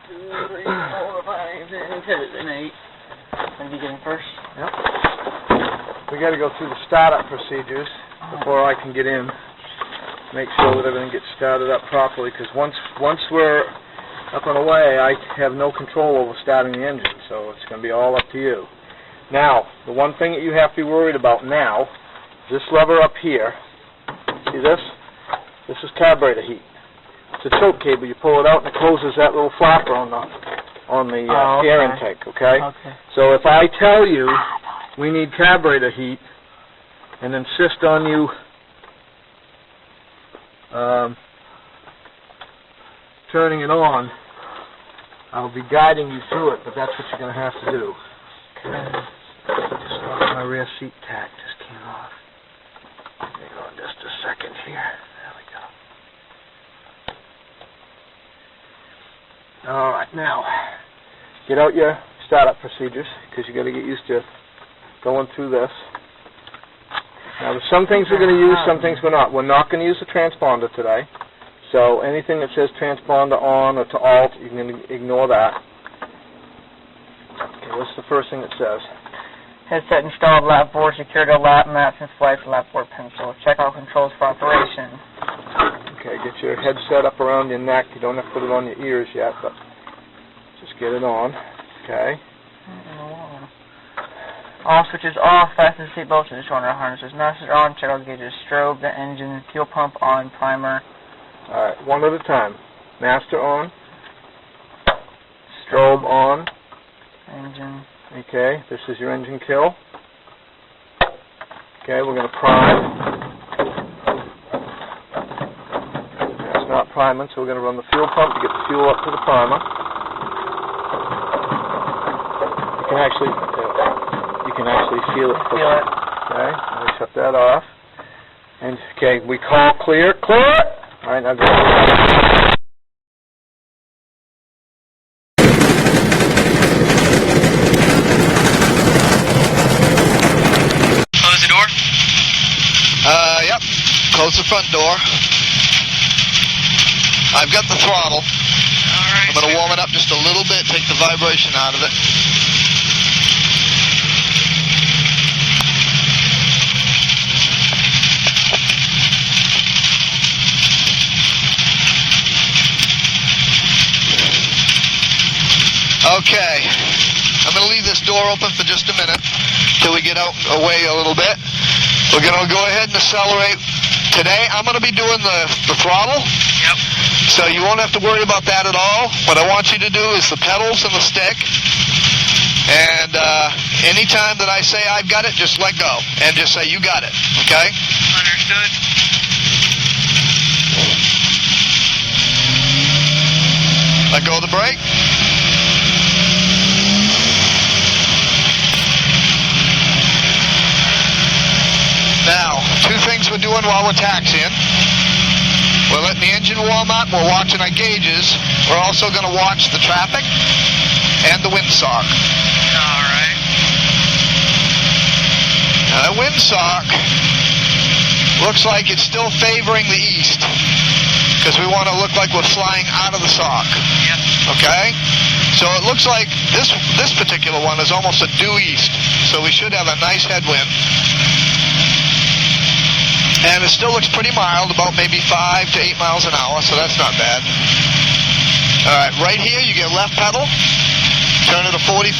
3, 4, 5, 6, 7, 8. When you get in first? Yep. We got to go through the startup procedures before I can get in. Make sure that everything gets started up properly, because once we're up and away, I have no control over starting the engine, so it's going to be all up to you. Now, the one thing that you have to be worried about now, this lever up here, see this? This is carburetor heat. It's a choke cable. You pull it out and it closes that little flapper on the air intake, okay? So if I tell you we need carburetor heat and insist on you turning it on, I'll be guiding you through it, but that's what you're going to have to do. Okay. Just my rear seat tack just came off. Hang on just a second here. There we go. All right, now get out your startup procedures, because you got to get used to going through this. Now, there's some things we're going to use, some things we're not. We're not going to use the transponder today. So anything that says transponder on or to alt, you can ignore that. Okay, what's the first thing it says? Headset installed, lap board secured to lap mats and flight lap board pencil. Check all controls for operation. Okay, get your headset up around your neck. You don't have to put it on your ears yet, but just get it on. Okay. All switches off, fasten the seat belts to the shoulder harnesses. Master on, check all gauges, strobe, the engine, fuel pump on, primer. All right, one at a time. Master on. Strobe on. Engine. Okay, this is your engine kill. Okay, we're going to prime. That's not priming, so we're going to run the fuel pump to get the fuel up to the primer. You can actually feel it. Feel it. Okay, let me shut that off. And okay, we call clear. Clear! All right, now go. Close the door? Yep. Close the front door. I've got the throttle. All right. I'm going to warm it up just a little bit, take the vibration out of it. Okay, I'm going to leave this door open for just a minute till we get out away a little bit. We're going to go ahead and accelerate. Today I'm going to be doing the throttle. Yep. So you won't have to worry about that at all. What I want you to do is the pedals and the stick. And anytime that I say I've got it, just let go. And just say you got it. Okay? Understood. Let go of the brake. Now, two things we're doing while we're taxiing. We're letting the engine warm up. We're watching our gauges. We're also going to watch the traffic and the windsock. All right. Now, that windsock looks like it's still favoring the east, because we want to look like we're flying out of the sock. Yep. Okay? So it looks like this particular one is almost a due east, so we should have a nice headwind. And it still looks pretty mild, about maybe 5 to 8 miles an hour, so that's not bad. All right, right here, you get left pedal. Turn it to 45.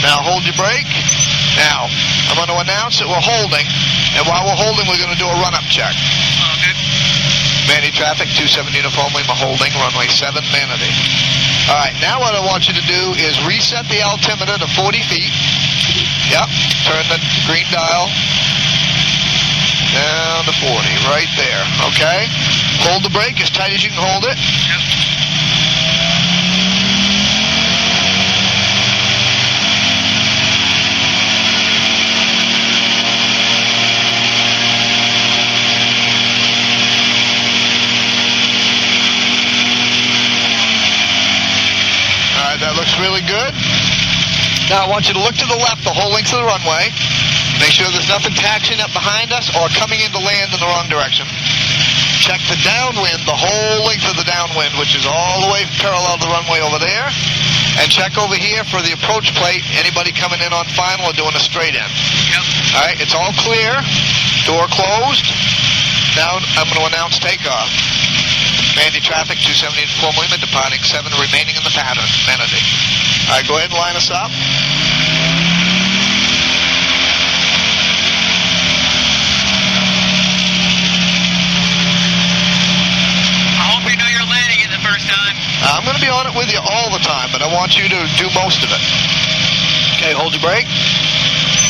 Now hold your brake. Now, I'm going to announce that we're holding, and while we're holding, we're going to do a run-up check. Okay. Manny traffic, 27 uniformly, I'm holding, runway 7, Manatee. All right, now what I want you to do is reset the altimeter to 40 feet. Yep, turn the green dial down to 40, right there, okay? Hold the brake as tight as you can hold it. Yep. All right, that looks really good. Now I want you to look to the left the whole length of the runway. Make sure there's nothing taxiing up behind us or coming in to land in the wrong direction. check the downwind, the whole length of the downwind, which is all the way parallel to the runway over there. And check over here for the approach plate, anybody coming in on final or doing a straight in. Yep. All right, it's all clear. Door closed. Now I'm going to announce takeoff. Mandy traffic, 274 Lima, departing 7, remaining in the pattern. Manatee. All right, go ahead and line us up. I'm going to be on it with you all the time, but I want you to do most of it. Okay, hold your brake.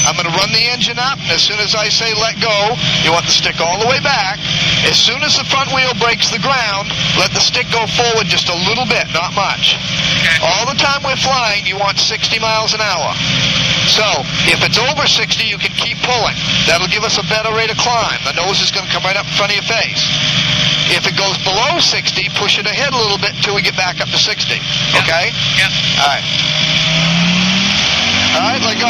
I'm going to run the engine up, and as soon as I say let go, you want the stick all the way back. As soon as the front wheel breaks the ground, let the stick go forward just a little bit, not much. Okay. All the time we're flying, you want 60 miles an hour. So, if it's over 60, you can keep pulling. That'll give us a better rate of climb. The nose is going to come right up in front of your face. If it goes below 60, push it ahead a little bit until we get back up to 60. Okay? Yep. All right. All right, let go.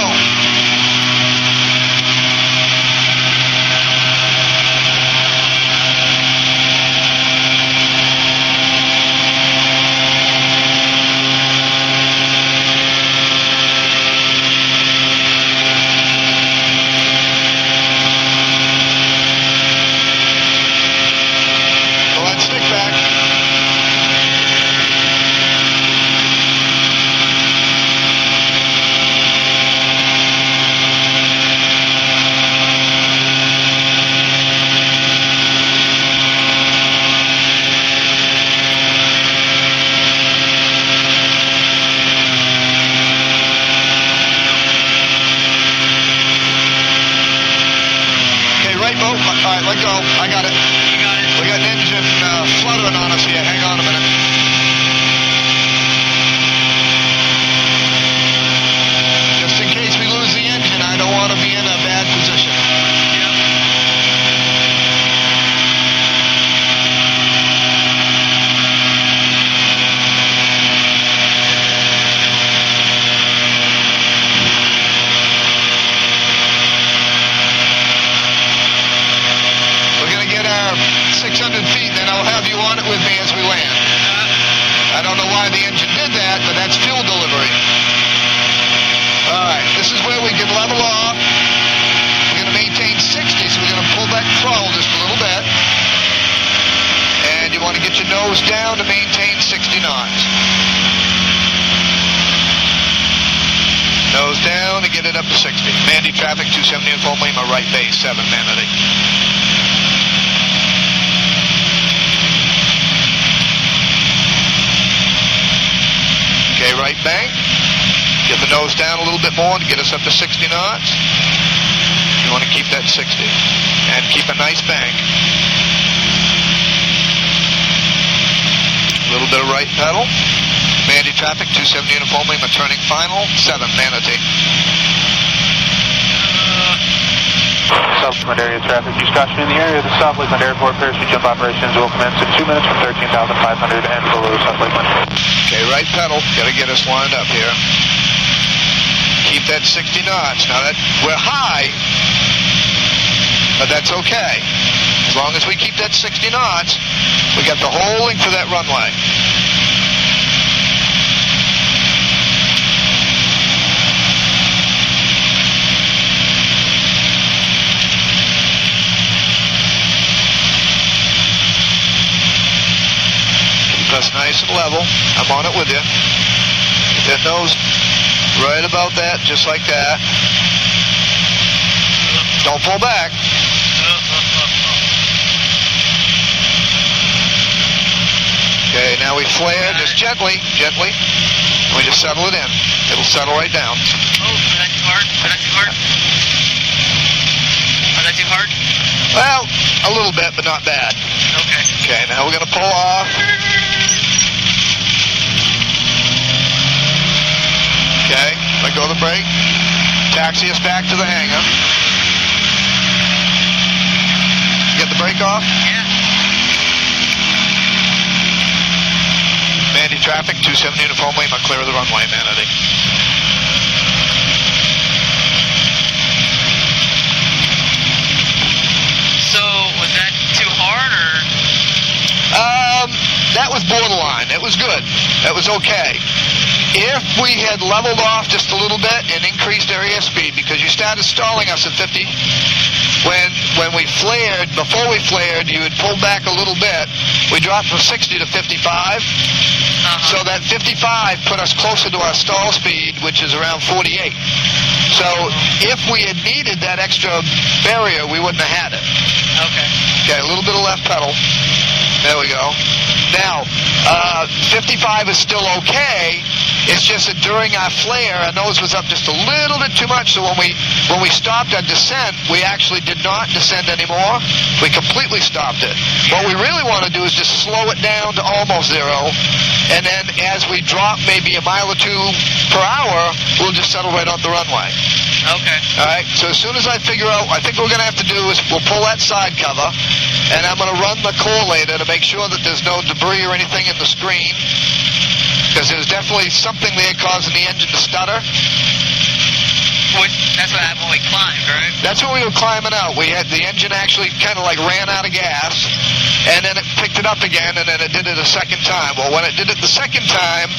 Let go. I got it. You got it. We got an engine fluttering on us here. Hang on a minute. Just in case we lose the engine, I don't want to be in a bad position. Yep. We're going to get our 600 feet, then I'll have you on it with me as we land. I don't know why the engine did that, but that's fuel delivery. All right, this is where we can level off. We're going to maintain 60, so we're going to pull that throttle just a little bit. And you want to get your nose down to maintain 60 knots. Nose down to get it up to 60. Mandy traffic, 270 in full Lima, right base, 7 Manatee. Okay, right bank. Get the nose down a little bit more to get us up to 60 knots. You want to keep that 60. And keep a nice bank. A little bit of right pedal. Mandy traffic, 270 uniform Lima, turning final, 7 Manatee. South Lakeland area traffic. Use caution in the area. The South Lakeland Airport parachute jump operations will commence in 2 minutes from 13,500 and below South Lakeland. Okay, right pedal. Got to get us lined up here. Keep that 60 knots. Now that we're high, but that's okay. As long as we keep that 60 knots, we got the whole length of that runway. That's nice and level. I'm on it with you. Get that nose right about that, just like that. Don't pull back. Okay, now we flare just gently. And we just settle it in. It'll settle right down. Oh, was that too hard? Was that too hard? Was that too hard? Well, a little bit, but not bad. Okay. Okay, now we're going to pull off. Okay, let go of the brake. Taxi us back to the hangar. Get the brake off? Yeah. Mandy traffic, 270 uniform Lima, clear of the runway, Manatee. So, was that too hard, or? was good. That was okay. If we had leveled off just a little bit and increased our airspeed, because you started stalling us at 50, when we flared, before we flared, you had pulled back a little bit. We dropped from 60 to 55. So that 55 put us closer to our stall speed, which is around 48. So if we had needed that extra barrier, we wouldn't have had it. Okay, a little bit of left pedal. There we go. Now, 55 is still okay. It's just that during our flare, our nose was up just a little bit too much. So when we stopped our descent, we actually did not descend anymore. We completely stopped it. What we really want to do is just slow it down to almost zero, and then as we drop maybe a mile or two per hour, we'll just settle right on the runway. Okay. All right. So as soon as I figure out, I think what we're going to have to do is we'll pull that side cover, and I'm going to run the correlator to make sure that there's no debris or anything in the screen, because there's definitely something there causing the engine to stutter. That's what happened when we climbed, right? That's when we were climbing out. We had the engine actually kind of like ran out of gas, and then it picked it up again, and then it did it a second time. Well, when it did it the second time,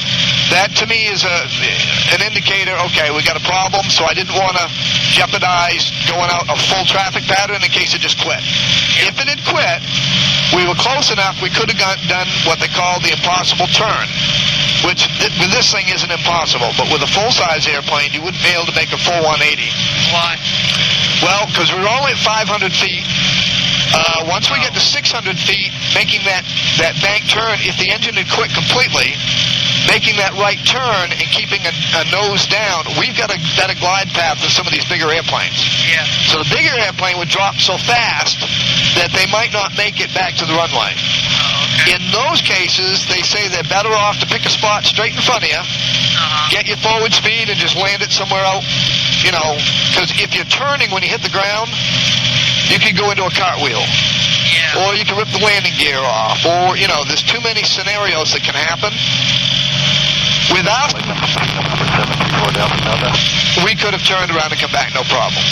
that to me is an indicator, okay, we got a problem, so I didn't want to jeopardize going out a full traffic pattern in case it just quit. If it had quit, we were close enough, we could have done what they call the impossible turn, which with this thing isn't impossible, but with a full-size airplane, you wouldn't be able to make a full 180. Why? Well, because we're only at 500 feet. Once we get to 600 feet, making that bank turn, if the engine had quit completely, making that right turn and keeping a nose down, we've got a better glide path than some of these bigger airplanes. Yeah. So the bigger airplane would drop so fast that they might not make it back to the runway. Okay. In those cases, they say they're better off to pick a spot straight in front of you, get your forward speed, and just land it somewhere out, you know, because if you're turning when you hit the ground, you can go into a cartwheel. Yeah. Or you can rip the landing gear off, or, you know, there's too many scenarios that can happen. Without, we could have turned around and come back, no problem.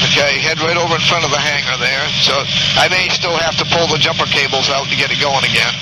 Okay, head right over in front of the hangar there. So I may still have to pull the jumper cables out to get it going again.